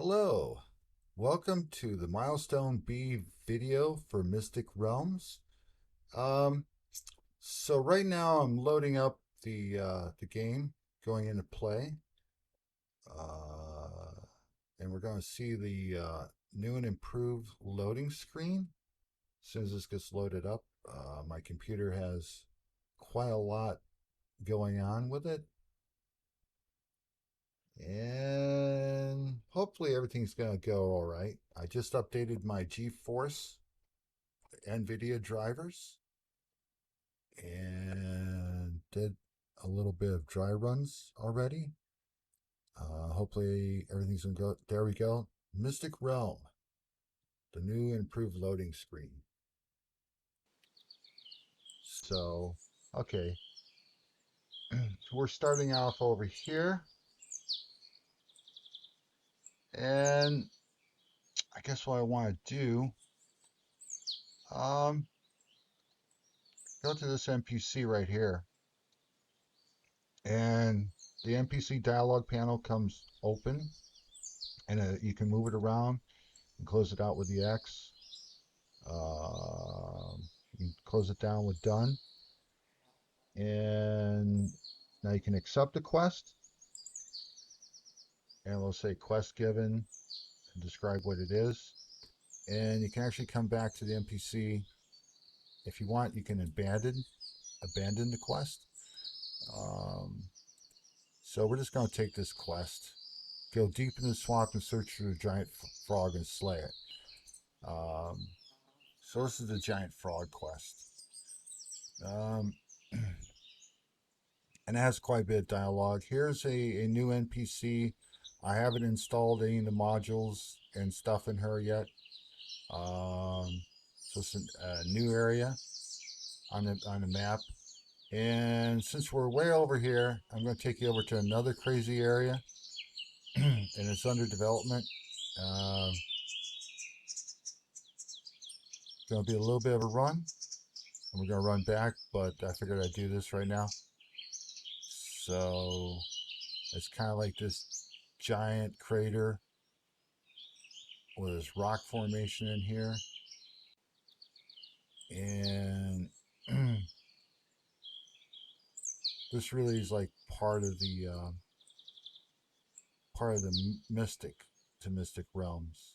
Hello, welcome to the Milestone B video for Mystic Realms. Um, so right now I'm loading up the game, going into play, uh, and we're going to see the new and improved loading screen. As soon as this gets loaded up, my computer has quite a lot going on with it, and hopefully everything's going to go all right. I just updated my GeForce NVIDIA drivers and did a little bit of dry runs already. Hopefully everything's gonna go. There we go. Mystic Realm, the new improved loading screen. So, okay, we're starting off over here, and I guess what I want to do, um, go to this NPC right here, and the NPC dialog panel comes open, and you can move it around and close it out with the X. You can close it down with done. And now you can accept the quest. And we'll say quest given and describe what it is. And you can actually come back to the NPC. If you want, you can abandon the quest. So we're just going to take this quest. Go deep in the swamp and search for the giant frog and slay it. So this is the giant frog quest. And it has quite a bit of dialogue. Here's a new NPC. I haven't installed any of the modules and stuff in her yet. So it's a new area on the map. And since we're way over here, I'm going to take you over to another crazy area, and it's under development. It's going to be a little bit of a run, and we're going to run back, but I figured I'd do this right now. So it's kind of like this giant crater with this rock formation in here, and this really is like part of the mystic to Mystic Realms.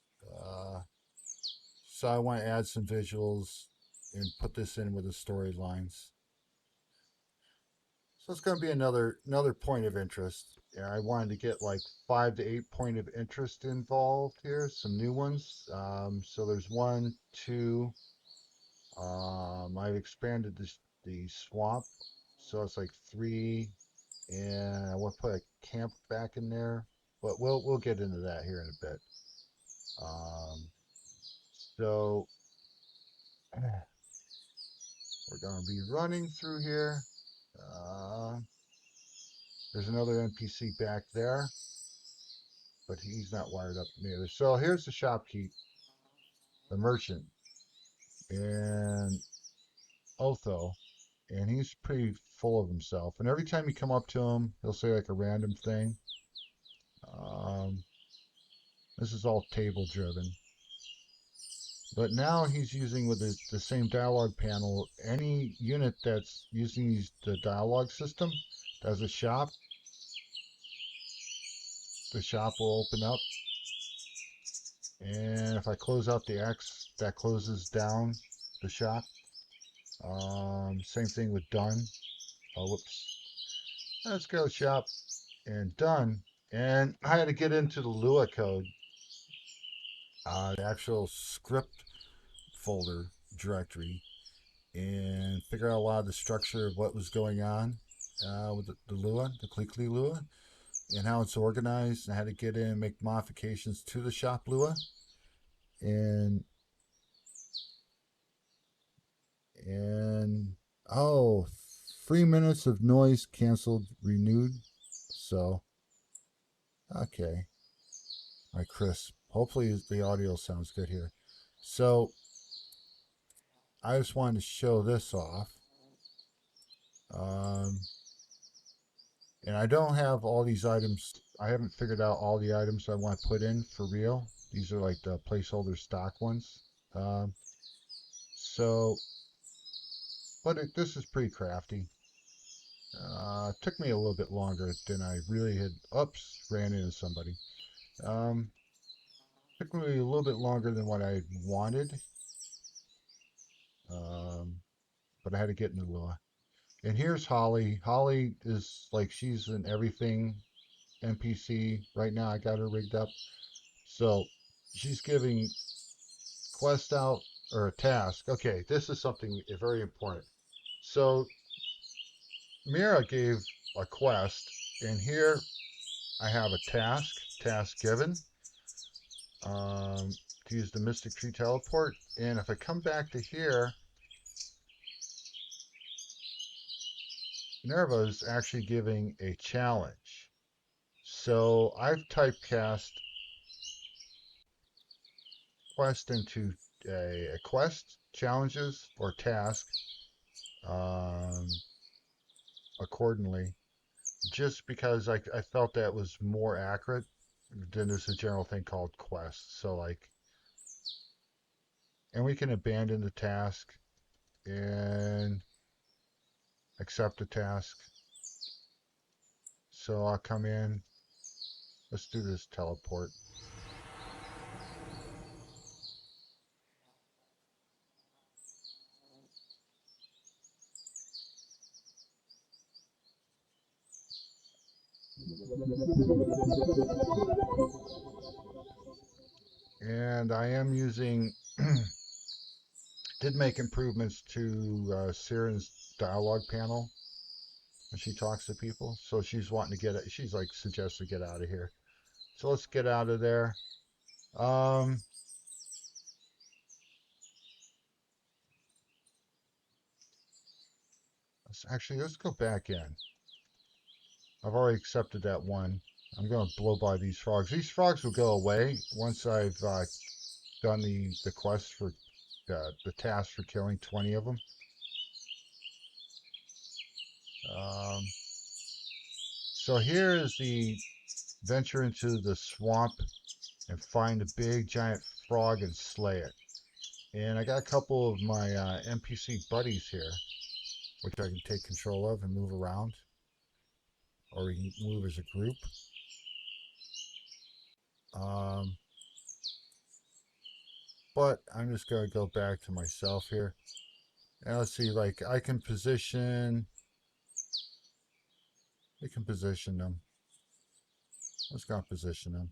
So I want to add some visuals and put this in with the storylines. So it's going to be another point of interest. Yeah, I wanted to get like 5 to 8 point of interest involved here. Some new ones. So there's 1, 2. I've expanded the swamp, so it's like 3, and I want to put a camp back in there, but we'll get into that here in a bit. So we're going to be running through here. There's another NPC back there, but he's not wired up neither. So here's the shopkeep, the merchant, and Otho, and he's pretty full of himself. And every time you come up to him, he'll say like a random thing. This is all table driven. But now he's using with the same dialogue panel, any unit that's using the dialogue system does a shop. The shop will open up. And if I close out the X, that closes down the shop. Same thing with done. Oh, whoops. Let's go shop and done. And I had to get into the Lua code, the actual script folder directory, and figure out a lot of the structure of what was going on with the Lua, the CliCli Lua, and how it's organized, and how to get in and make modifications to the shop Lua. And oh, 3 minutes of noise canceled, renewed. So, okay. All right, Chris. Hopefully the audio sounds good here. So, I just wanted to show this off. And I don't have all these items. I haven't figured out all the items I want to put in for real. These are like the placeholder stock ones. Um, so, but this is pretty crafty. Took me a little bit longer than I really had. Oops, ran into somebody. Um, Took me a little bit longer than what I wanted. Um, but I had to get into the. And here's Holly. Holly is like she's an everything NPC right now. I got her rigged up. So she's giving quest out or a task. Okay, this is something very important. So Mira gave a quest, and here I have a task given, to use the Mystic Tree Teleport. And if I come back to here, Nerva is actually giving a challenge. So I've typecast quest into a quest, challenges, or task um, accordingly, just because I felt that was more accurate than there's a general thing called quest. So like, and we can abandon the task and accept the task. So I'll come in. Let's do this teleport. And I am using, did make improvements to Siren's dialogue panel when she talks to people. So she's wanting to get it. She's like suggests to get out of here. So let's get out of there. Um, let's go back in. I've already accepted that one. I'm going to blow by these frogs. These frogs will go away once I've done the quest for the task for killing 20 of them. Um, so here is the venture into the swamp and find a big giant frog and slay it. And I got a couple of my NPC buddies here, which I can take control of and move around, or we can move as a group. Um, but I'm just going to go back to myself here. And let's see, like I can position, we can position them. Let's go position them.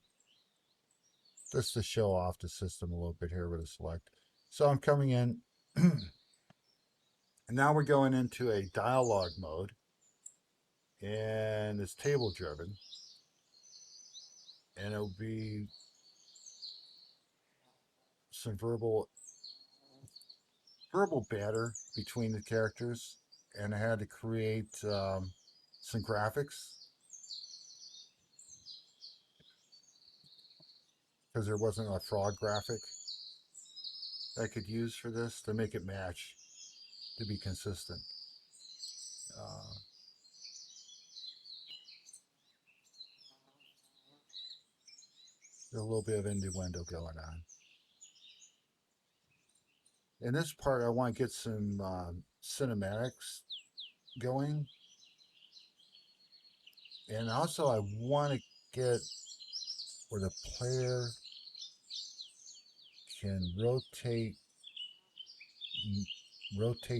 Just to show off the system a little bit here with a select. So I'm coming in, and now we're going into a dialogue mode, and it's table driven, and it'll be some verbal banter between the characters, and I had to create some graphics because there wasn't a frog graphic I could use for this to make it match to be consistent. Uh, there's a little bit of innuendo going on. In this part, I want to get some cinematics going, and also I want to get where the player can rotate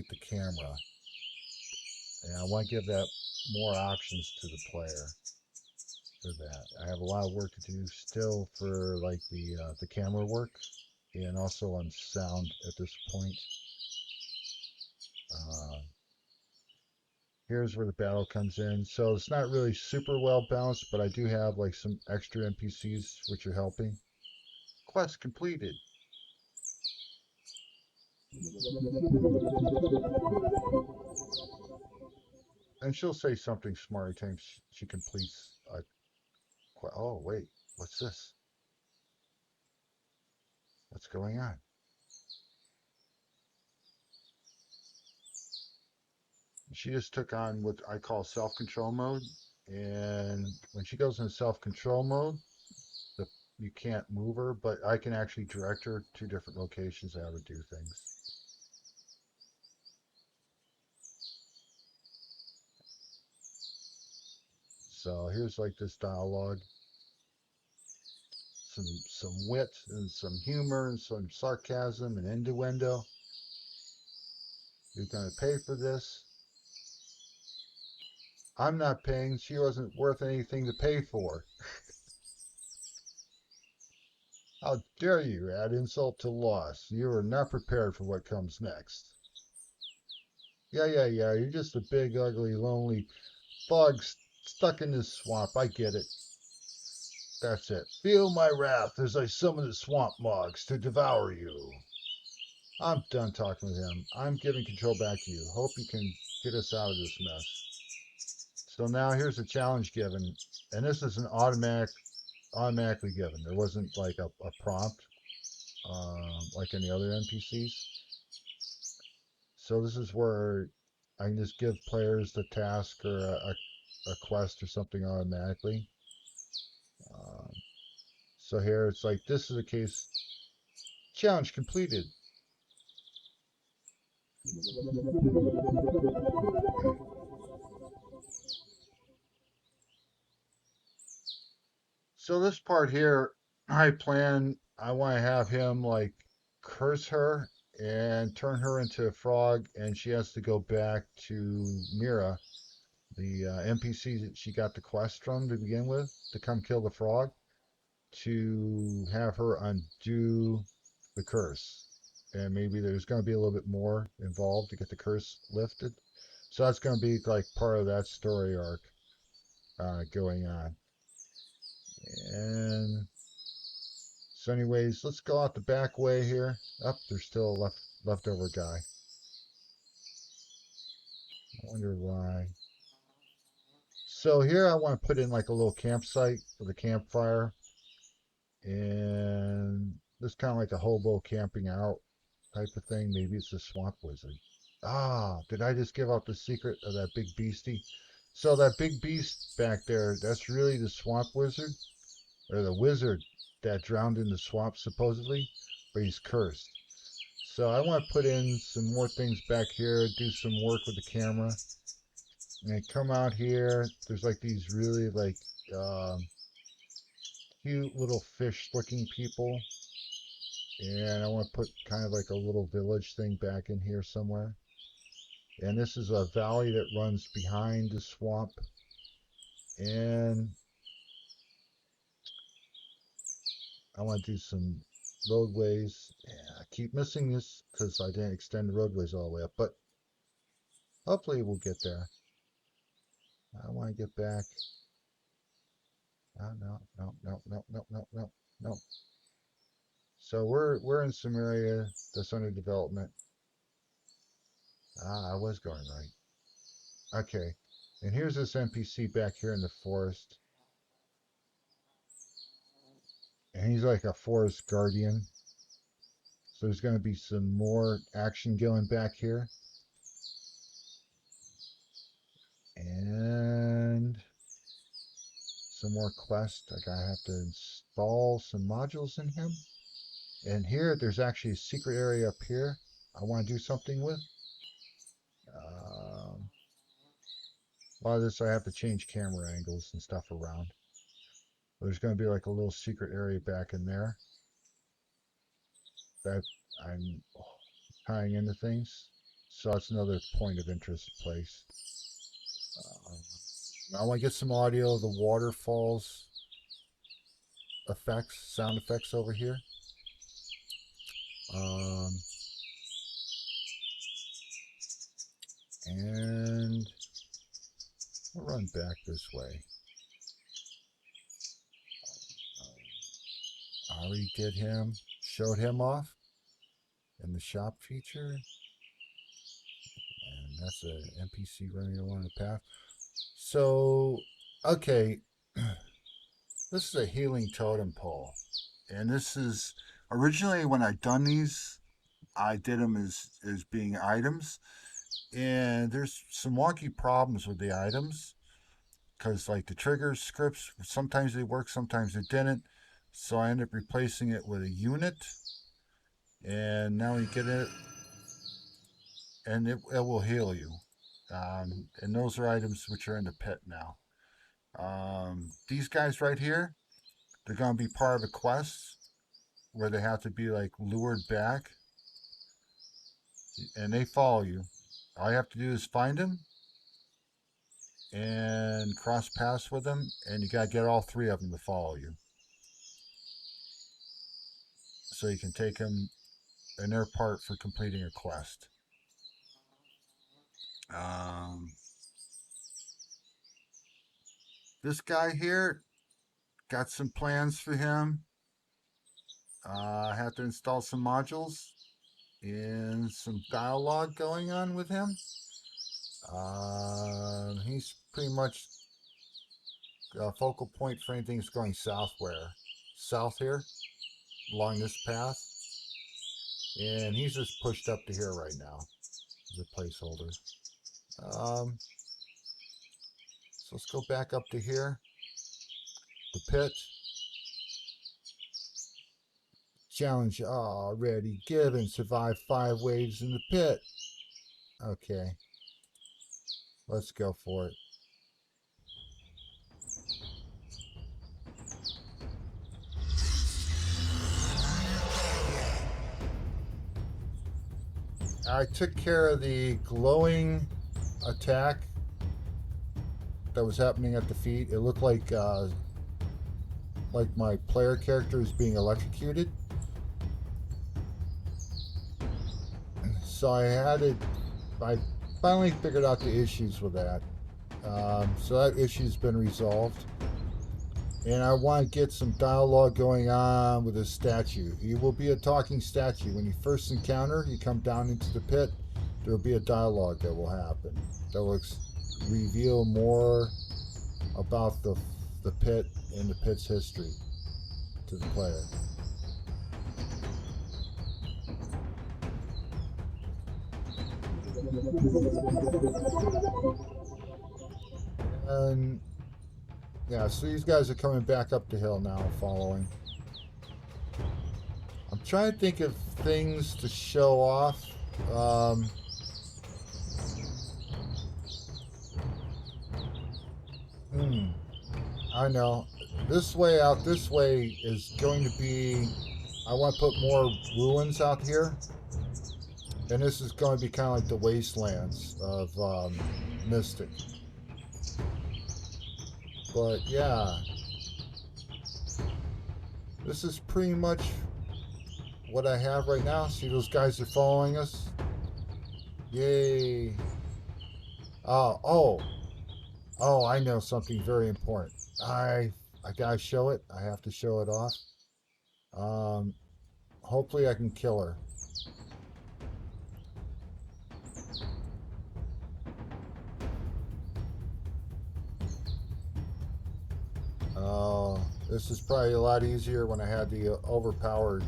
the camera, and I want to give that more options to the player for that. I have a lot of work to do still for like the camera work, and also on sound at this point. Uh, Here's where the battle comes in. So it's not really super well balanced, but I do have like some extra NPCs which are helping. Quest completed. And she'll say something smart every time she completes a quest. Oh, wait, what's this? What's going on? She just took on what I call self-control mode. And when she goes in self-control mode, the, you can't move her, but I can actually direct her to different locations how to do things. So here's like this dialogue, some wit and some humor and some sarcasm and innuendo. You're gonna pay for this. I'm not paying. She wasn't worth anything to pay for. How dare you add insult to loss? You are not prepared for what comes next. Yeah. You're just a big, ugly, lonely bug stuck in this swamp. I get it. That's it. Feel my wrath as I summon the swamp mogs to devour you. I'm done talking with him. I'm giving control back to you. Hope you can get us out of this mess. So now here's a challenge given, and this is an automatically given. There wasn't like a prompt like any other NPCs. So this is where I can just give players the task or a quest or something automatically. Um, so here it's like this is a case challenge completed. So this part here, I want to have him like curse her and turn her into a frog, and she has to go back to Mira, the NPC that she got the quest from to begin with, to come kill the frog, to have her undo the curse. And maybe there's going to be a little bit more involved to get the curse lifted. So that's going to be like part of that story arc going on. And so, anyways, let's go out the back way here. Up, there's still a leftover guy. I wonder why. So here I want to put in like a little campsite with a campfire, and this kind of like a hobo camping out type of thing. Maybe it's a swamp wizard. Ah, did I just give out the secret of that big beastie? So that big beast back there, that's really the swamp wizard, or the wizard that drowned in the swamp supposedly, but he's cursed. So I want to put in some more things back here, do some work with the camera, and come out here. There's like these really like um, cute little fish-looking people, and I want to put kind of like a little village thing back in here somewhere. And this is a valley that runs behind the swamp, and I want to do some roadways. Yeah, I keep missing this because I didn't extend the roadways all the way up, but hopefully we'll get there. I want to get back. Oh, no. So we're in some area that's under development. Ah, I was going right. Okay. And here's this NPC back here in the forest. And he's like a forest guardian. So there's going to be some more action going back here. And some more quests. Like I have to install some modules in him. And here, there's actually a secret area up here I want to do something with. A lot of this I have to change camera angles and stuff around. There's going to be like a little secret area back in there that I'm tying into things. So that's another point of interest place. I want to get some audio of the waterfalls effects, sound effects over here. Um, and I'll run back this way. I already did him, showed him off in the shop feature. And that's an NPC running along the path. So, okay, this is a healing totem pole. And this is originally when I done these, I did them as being items. And there's some wonky problems with the items. because like the trigger scripts, sometimes they work, sometimes they didn't. So I ended up replacing it with a unit, and now you get it, and it will heal you. And those are items which are in the pit now. These guys right here, they're going to be part of a quest where they have to be like lured back, and they follow you. All you have to do is find them and cross paths with them, and you got to get all three of them to follow you. So you can take them in their part for completing a quest. This guy here, got some plans for him. I have to install some modules and some dialogue going on with him. He's pretty much a focal point for anything that's going south here, along this path. And he's just pushed up to here right now as a placeholder. So let's go back up to here. The pit. Challenge already given. Survive 5 waves in the pit. Okay. Let's go for it. I took care of the glowing attack that was happening at the feet. It looked like my player character is being electrocuted. So I finally figured out the issues with that. So that issue's been resolved. And I want to get some dialogue going on with this statue. He will be a talking statue. When you first encounter, you come down into the pit, there will be a dialogue that will happen. That will reveal more about the pit and the pit's history to the player. And yeah, so these guys are coming back up the hill now, following. I'm trying to think of things to show off. I know. This way out this way is going to be... I want to put more ruins out here. And this is going to be kind of like the wastelands of Mystic. But yeah, this is pretty much what I have right now. See, those guys are following us. Yay. Oh, I know something very important. I gotta show it. I have to show it off. Hopefully I can kill her. This is probably a lot easier when I had the overpowered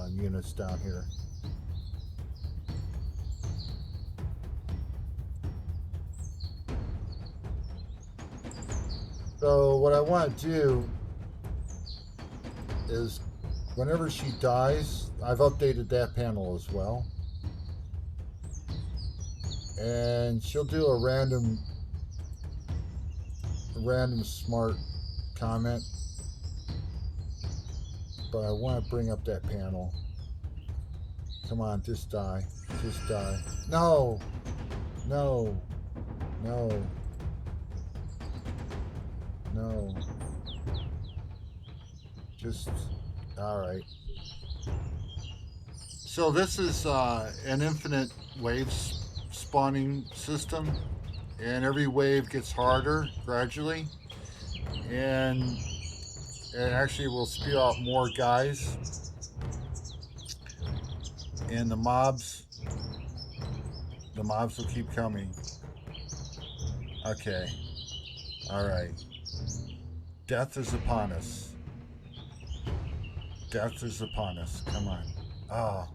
units down here. So what I want to do is whenever she dies, I've updated that panel as well. And she'll do a random smart comment, but I want to bring up that panel. Come on, just die. Just die. No! No! No! No. Just... Alright. So this is an infinite wave spawning system, and every wave gets harder gradually, and it actually will spew out more guys, and the mobs will keep coming. Okay. Alright. Death is upon us. Death is upon us. Come on. Oh.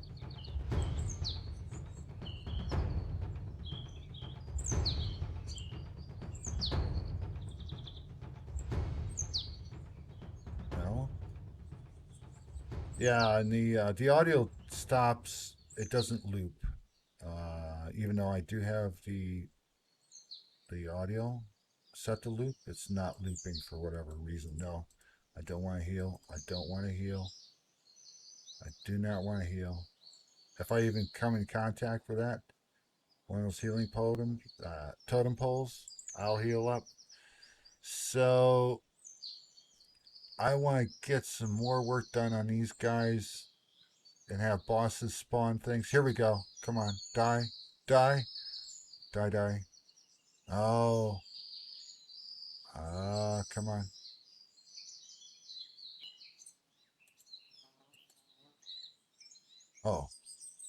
Yeah, and the audio stops. It doesn't loop. Even though I do have the audio set to loop, it's not looping for whatever reason. No, I don't want to heal. I don't want to heal. I do not want to heal. If I even come in contact with that, one of those healing totem poles, I'll heal up. So I want to get some more work done on these guys and have bosses spawn things. Here we go. Come on. Die. Die. Die, die. Oh. Come on. Oh,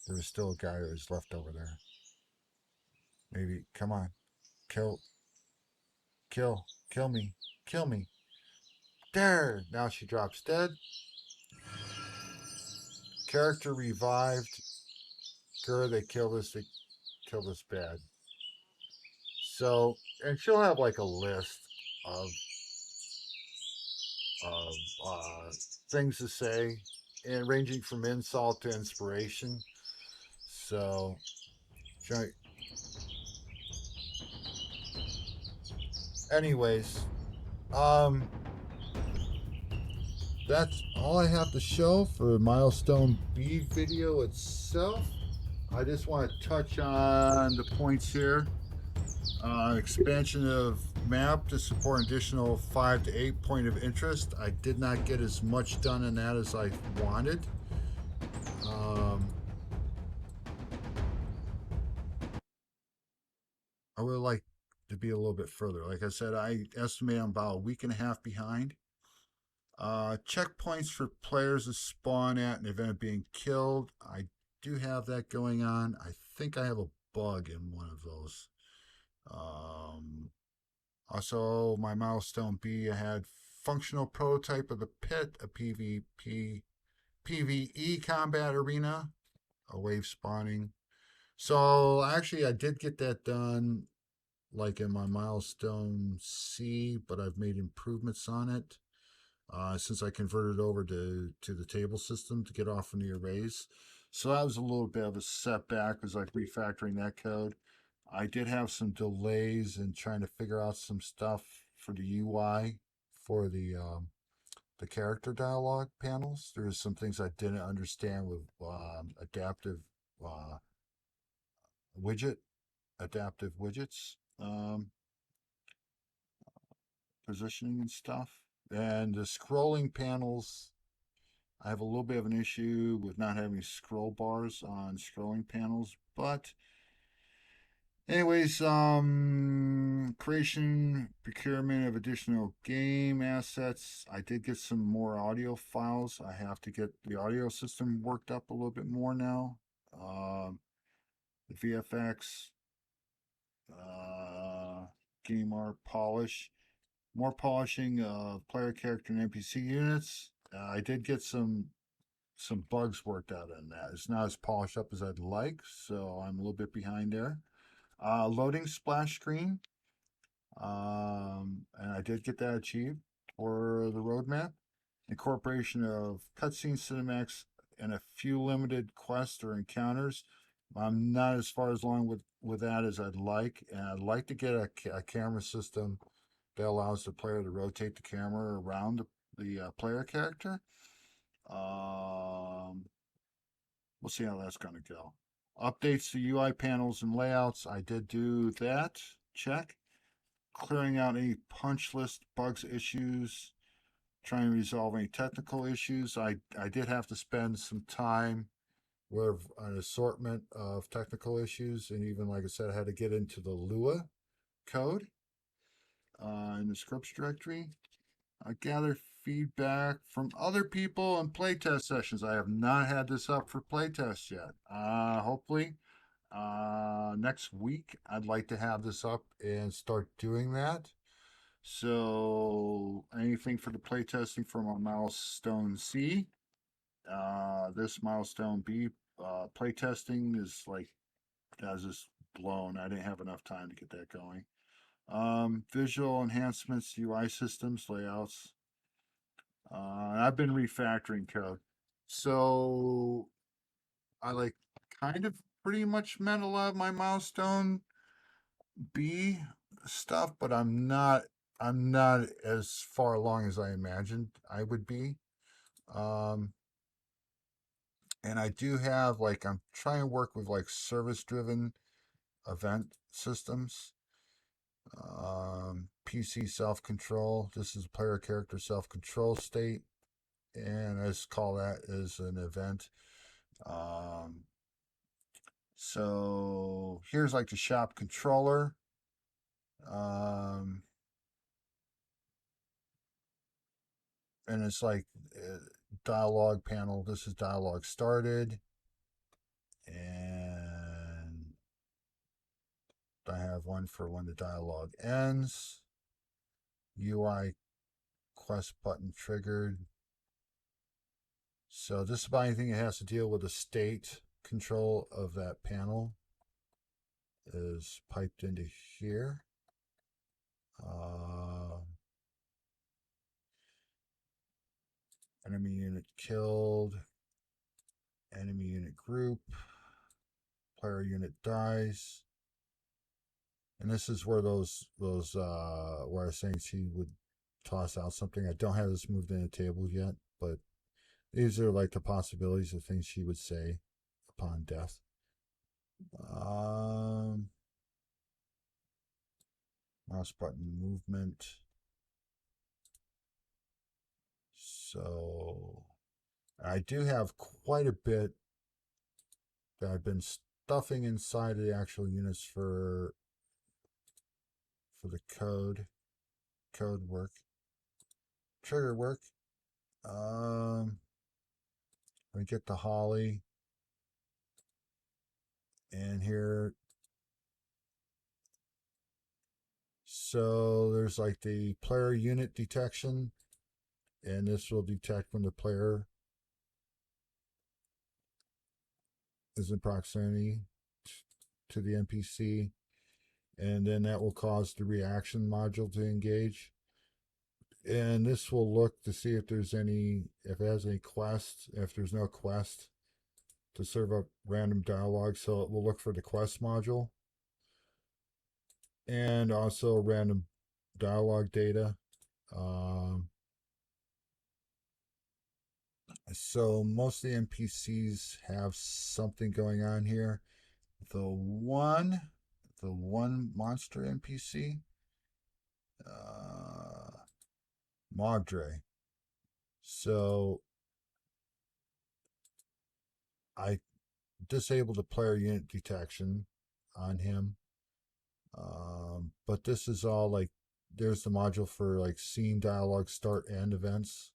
there was still a guy that was left over there. Maybe. Come on. Kill. Kill. Kill me. Kill me. There. Now she drops dead. Character revived. Girl, they killed us. They killed us bad. So, and she'll have like a list of of things to say, and ranging from insult to inspiration. So, anyways, um, that's all I have to show for Milestone B video itself. I just want to touch on the points here. Expansion of map to support additional 5 to 8 point of interest. I did not get as much done in that as I wanted. I would like to be a little bit further. Like I said, I estimate I'm about a week and a half behind. Checkpoints for players to spawn at an event of being killed. I do have that going on. I think I have a bug in one of those. Also, my milestone B, I had functional prototype of the pit, a PvE combat arena, a wave spawning. So actually, I did get that done, like in my milestone C, but I've made improvements on it since I converted over to the table system to get off from the arrays. So that was a little bit of a setback, was like refactoring that code. I did have some delays in trying to figure out some stuff for the UI for the character dialogue panels. There's some things I didn't understand with adaptive uh, widget, adaptive widgets, positioning and stuff. And the scrolling panels, I have a little bit of an issue with not having scroll bars on scrolling panels, but anyways, creation, procurement of additional game assets. I did get some more audio files. I have to get the audio system worked up a little bit more now. The VFX, game art polish, more polishing of player character and NPC units. I did get some bugs worked out on that. It's not as polished up as I'd like, so I'm a little bit behind there. Loading splash screen, and I did get that achieved for the roadmap. Incorporation of cutscene cinematics and a few limited quests or encounters. I'm not as far as along with that as I'd like, and I'd like to get a camera system that allows the player to rotate the camera around the player character. Um, we'll see how that's going to go. Updates to UI panels and layouts. I did do that. Check. Clearing out any punch list bugs issues. Trying to resolve any technical issues. I did have to spend some time with an assortment of technical issues, and even like I said, I had to get into the Lua code in the scripts directory. I gather feedback from other people in playtest sessions. I have not had this up for playtest yet. Hopefully, next week I'd like to have this up and start doing that. So anything for the playtesting from a milestone C. This milestone B playtesting is like has just blown. I didn't have enough time to get that going. Visual enhancements, UI systems, layouts. I've been refactoring code. So I like kind of pretty much met a lot of my milestone B stuff, but I'm not as far along as I imagined I would be. Um, and I do have like I'm trying to work with like service driven event systems. PC self control. This is player character self control state, and I just call that as an event. Um, so here's like the shop controller. Um, and it's like dialogue panel. This is dialogue started, and I have one for when the dialogue ends. UI quest button triggered. So just about anything that has to deal with the state control of that panel is piped into here. Enemy unit killed. Enemy unit group. Player unit dies. And this is where those where I was saying she would toss out something. I don't have this moved in the table yet, but these are like the possibilities of things she would say upon death. Mouse button movement. So I do have quite a bit that I've been stuffing inside of the actual units for the code work, trigger work. We get the Holly, and here, so there's like the player unit detection, and this will detect when the player is in proximity to the NPC, and then that will cause the reaction module to engage. And this will look to see if there's any, if it has any quests. If there's no quest, to serve up random dialogue, so it will look for the quest module and also random dialogue data. Um, so most of the NPCs have something going on here. The one monster NPC, Magdre. So I disabled the player unit detection on him. But this is all like, there's the module for like scene dialogue start and events.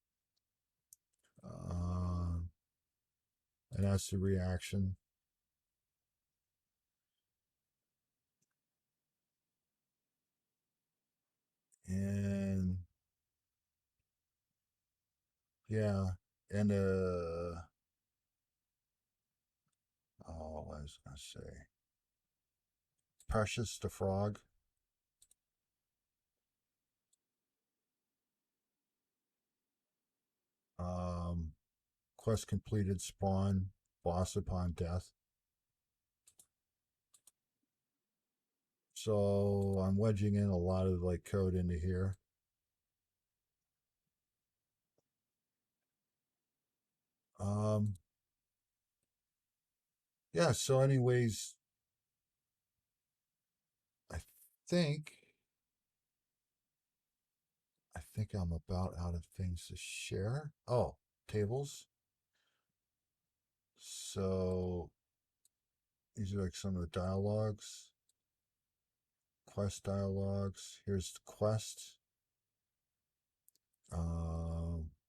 And that's the reaction. And yeah, and oh, what was I gonna say? Precious the frog. Um, quest completed, spawn, boss upon death. So I'm wedging in a lot of like code into here. Um, yeah. So, anyways, I think I think I'm about out of things to share. Oh, tables. So these are like some of the dialogues, quest dialogues. Here's the quest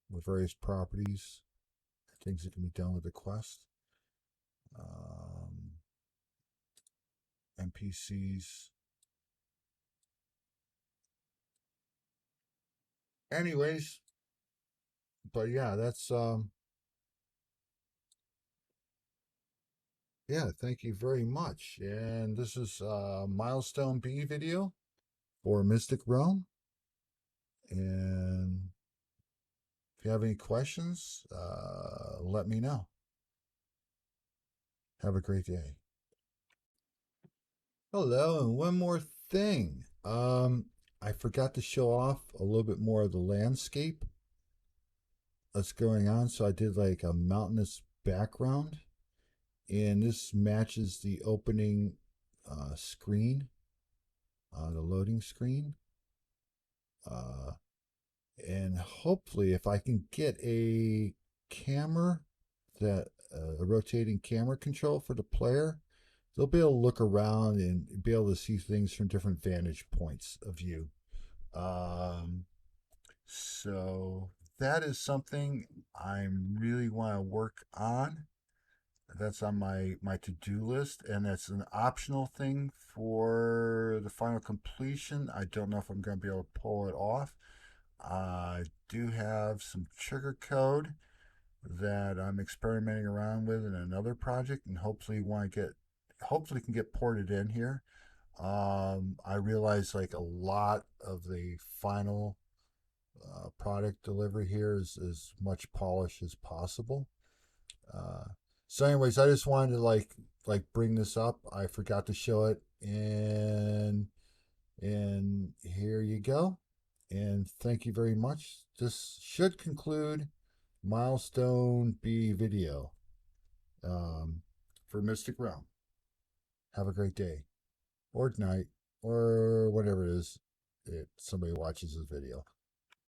with various properties, things that can be done with the quest. NPCs. Anyways, but yeah, that's yeah, thank you very much. And this is Milestone B video for Mystic Realm. And if you have any questions, let me know. Have a great day. Hello, and one more thing. I forgot to show off a little bit more of the landscape that's going on. So I did like a mountainous background, and this matches the opening screen, the loading screen. Uh, and hopefully, if I can get a camera that a rotating camera control for the player, they'll be able to look around and be able to see things from different vantage points of view. Um, so that is something I really want to work on. That's on my to-do list, and that's an optional thing for the final completion. I don't know if I'm going to be able to pull it off. I do have some trigger code that I'm experimenting around with in another project, and hopefully can get ported in here. I realize like a lot of the final product delivery here is as much polish as possible. Uh, so, anyways, I just wanted to like bring this up. I forgot to show it, and here you go. And thank you very much. This should conclude Milestone B video for Mystic Realm. Have a great day, or night, or whatever it is that somebody watches this video.